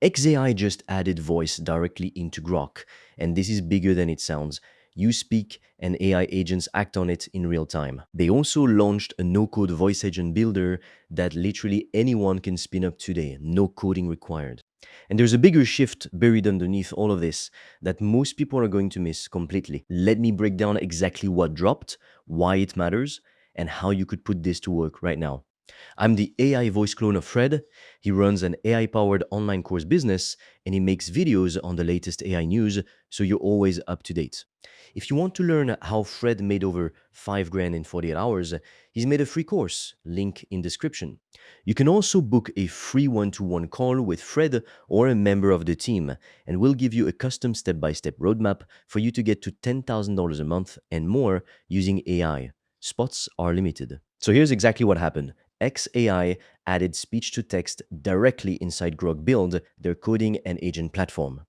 XAI just added voice directly into Grok, and this is bigger than it sounds. You speak, and AI agents act on it in real time. They also launched a no-code voice agent builder that literally anyone can spin up today, no coding required. And there's a bigger shift buried underneath all of this that most people are going to miss completely. Let me break down exactly what dropped, why it matters, and how you could put this to work right now. I'm the AI voice clone of Fred. He runs an AI powered online course business and he makes videos on the latest AI news so you're always up to date. If you want to learn how Fred made over 5 grand in 48 hours, he's made a free course, link in description. You can also book a free one-to-one call with Fred or a member of the team, and we'll give you a custom step-by-step roadmap for you to get to $10,000 a month and more using AI. Spots are limited. So here's exactly what happened. XAI added speech to text directly inside Grok Build, their coding and agent platform.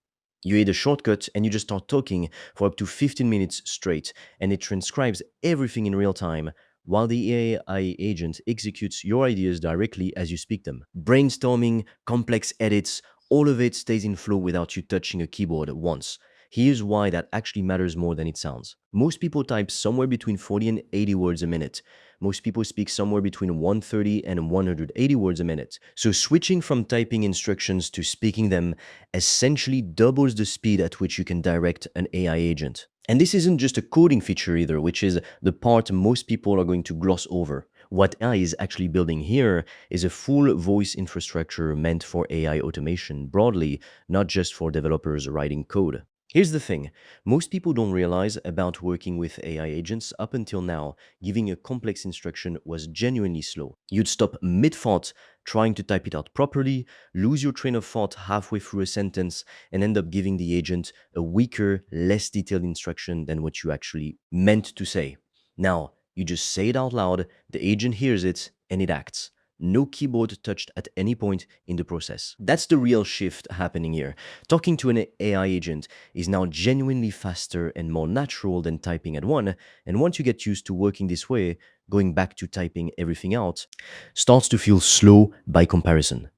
You hit a shortcut and you just start talking for up to 15 minutes straight, and it transcribes everything in real time while the AI agent executes your ideas directly as you speak them. Brainstorming, complex edits, all of it stays in flow without you touching a keyboard once. Here's why that actually matters more than it sounds. Most people type somewhere between 40 and 80 words a minute. Most people speak somewhere between 130 and 180 words a minute. So switching from typing instructions to speaking them essentially doubles the speed at which you can direct an AI agent. And this isn't just a coding feature either, which is the part most people are going to gloss over. What AI is actually building here is a full voice infrastructure meant for AI automation broadly, not just for developers writing code. Here's the thing, most people don't realize about working with AI agents up until now, giving a complex instruction was genuinely slow. You'd stop mid-thought trying to type it out properly, lose your train of thought halfway through a sentence, and end up giving the agent a weaker, less detailed instruction than what you actually meant to say. Now, you just say it out loud, the agent hears it, and it acts. No keyboard touched at any point in the process. That's the real shift happening here. Talking to an AI agent is now genuinely faster and more natural than typing at one, and once you get used to working this way, going back to typing everything out starts to feel slow by comparison.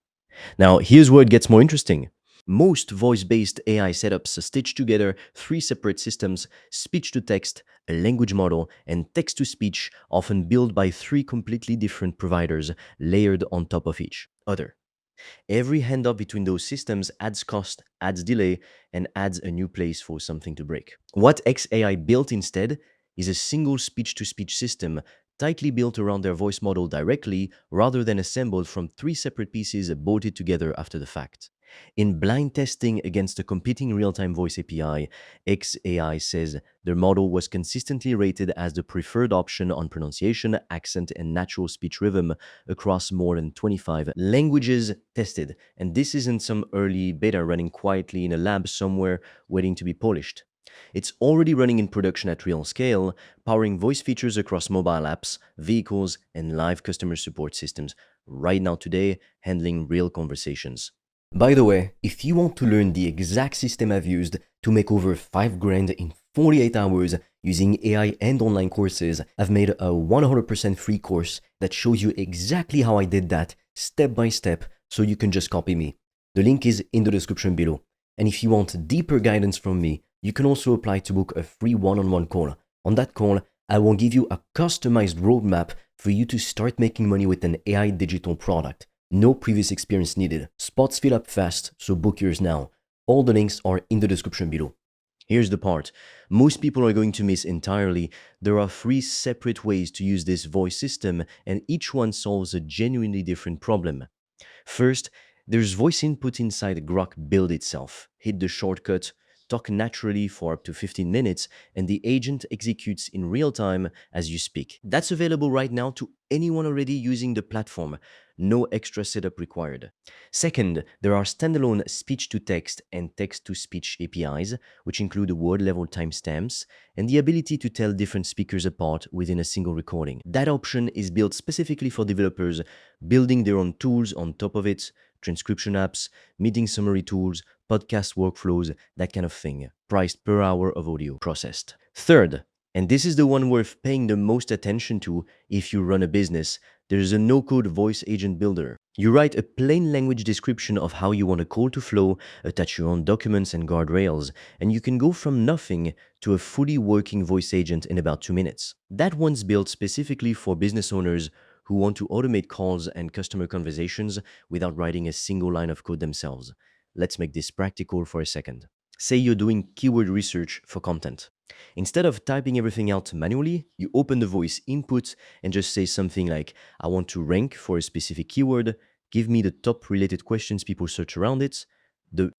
Now, here's where it gets more interesting. Most voice-based AI setups stitch together three separate systems: speech-to-text, a language model, and text-to-speech, often built by three completely different providers layered on top of each other. Every handoff between those systems adds cost, adds delay, and adds a new place for something to break. What XAI built instead is a single speech-to-speech system tightly built around their voice model directly rather than assembled from three separate pieces bolted together after the fact. In blind testing against a competing real-time voice API, XAI says their model was consistently rated as the preferred option on pronunciation, accent, and natural speech rhythm across more than 25 languages tested. And this isn't some early beta running quietly in a lab somewhere waiting to be polished. It's already running in production at real scale, powering voice features across mobile apps, vehicles, and live customer support systems right now today, handling real conversations. By the way, if you want to learn the exact system I've used to make over 5 grand in 48 hours using AI and online courses, I've made a 100% free course that shows you exactly how I did that step by step so you can just copy me. The link is in the description below. And if you want deeper guidance from me, you can also apply to book a free one-on-one call. On that call, I will give you a customized roadmap for you to start making money with an AI digital product. No previous experience needed. Spots fill up fast, so book yours now. All the links are in the description below. Here's the part most people are going to miss entirely. There are three separate ways to use this voice system, and each one solves a genuinely different problem. First, there's voice input inside Grok Build itself. Hit the shortcut, talk naturally for up to 15 minutes, and the agent executes in real time as you speak. That's available right now to anyone already using the platform. No extra setup required. Second, there are standalone speech-to-text and text-to-speech APIs, which include word-level timestamps and the ability to tell different speakers apart within a single recording. That option is built specifically for developers building their own tools on top of it, transcription apps, meeting summary tools, podcast workflows, that kind of thing, priced per hour of audio processed. Third, And this is the one worth paying the most attention to if you run a business. There's a no-code voice agent builder. You write a plain language description of how you want a call to flow, attach your own documents and guardrails, and you can go from nothing to a fully working voice agent in about 2 minutes. That one's built specifically for business owners who want to automate calls and customer conversations without writing a single line of code themselves. Let's make this practical for a second. Say you're doing keyword research for content. Instead of typing everything out manually, you open the voice input and just say something like, I want to rank for a specific keyword, give me the top related questions people search around it, the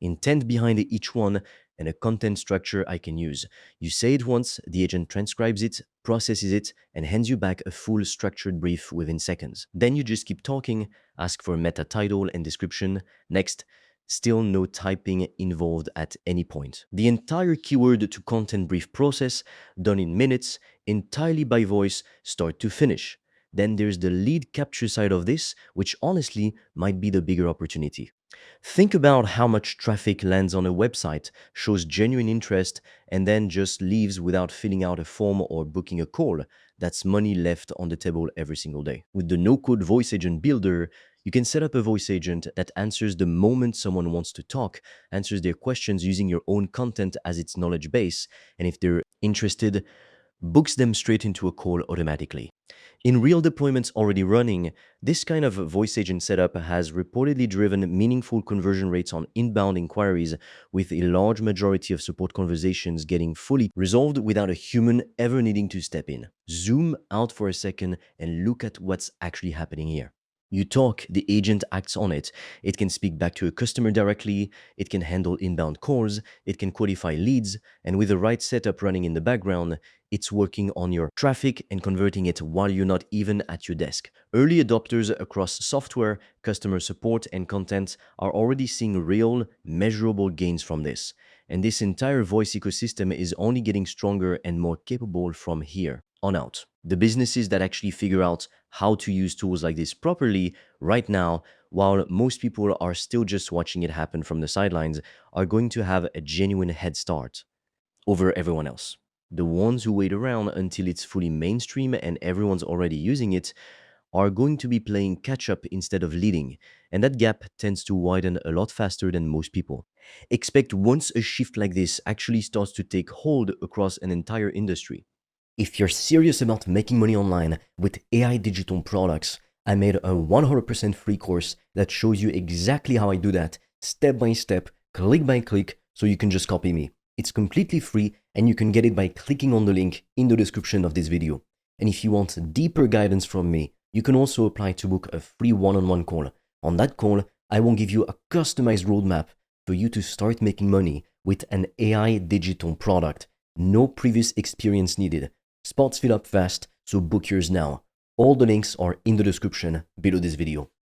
intent behind each one, and a content structure I can use. You say it once, the agent transcribes it, processes it, and hands you back a full structured brief within seconds. Then you just keep talking, ask for a meta title and description. Next, still no typing involved at any point. The entire keyword to content brief process done in minutes, entirely by voice, start to finish. Then there's the lead capture side of this, which honestly might be the bigger opportunity. Think about how much traffic lands on a website, shows genuine interest, and then just leaves without filling out a form or booking a call. That's money left on the table every single day. With the no-code voice agent builder, you can set up a voice agent that answers the moment someone wants to talk, answers their questions using your own content as its knowledge base, and if they're interested, books them straight into a call automatically. In real deployments already running, this kind of voice agent setup has reportedly driven meaningful conversion rates on inbound inquiries, with a large majority of support conversations getting fully resolved without a human ever needing to step in. Zoom out for a second and look at what's actually happening here. You talk, the agent acts on it. It can speak back to a customer directly, it can handle inbound calls, it can qualify leads, and with the right setup running in the background, it's working on your traffic and converting it while you're not even at your desk. Early adopters across software, customer support, and content are already seeing real, measurable gains from this. And this entire voice ecosystem is only getting stronger and more capable from here on out. The businesses that actually figure out how to use tools like this properly right now, while most people are still just watching it happen from the sidelines, are going to have a genuine head start over everyone else. The ones who wait around until it's fully mainstream and everyone's already using it are going to be playing catch up instead of leading, and that gap tends to widen a lot faster than most people expect once a shift like this actually starts to take hold across an entire industry. If you're serious about making money online with AI digital products, I made a 100% free course that shows you exactly how I do that, step by step, click by click, so you can just copy me. It's completely free and you can get it by clicking on the link in the description of this video. And if you want deeper guidance from me, you can also apply to book a free one-on-one call. On that call, I will give you a customized roadmap for you to start making money with an AI digital product. No previous experience needed. Spots fill up fast, so book yours now. All the links are in the description below this video.